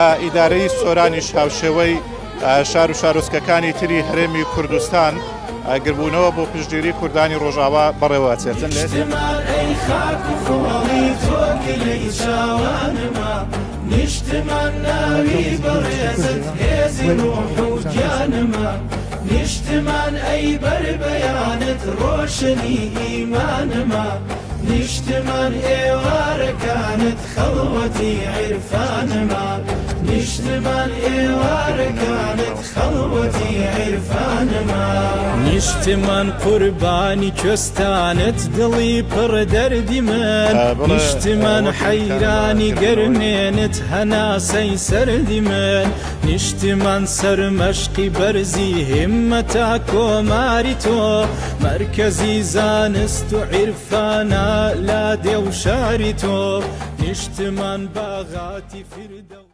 ئیدارەی سۆرانی هاوشێوەی شار و شارۆچکەکانی تری هەرێمی کوردستان گربوونەوە بۆ پشتگیری کوردانی ڕۆژاوا بەڕێوە چێتن لێت نیشتمان ناوی بەڕێزت هێزی ڕۆح و گیانما نیشتمان ئەی بەربەیانت ڕۆشنی ئیمانما نیشتمان ئێوارەکانت خەڵوەتی عیرفانما نیشتمان ئێوارەکانت خەڵوەتی عیرفانما نیشتمان قوربانی کوێستانت دڵی پڕ دەردی من نیشتمان حەیرانی گەرمێنت هەناسەی سەردی من نیشتمان سەرمەشقی بەرزی هیممەتا کۆماری تۆ مەرکەزی زانست و عیرفانە لا دێو شاری تۆ نیشتمان باغاتی فردەوس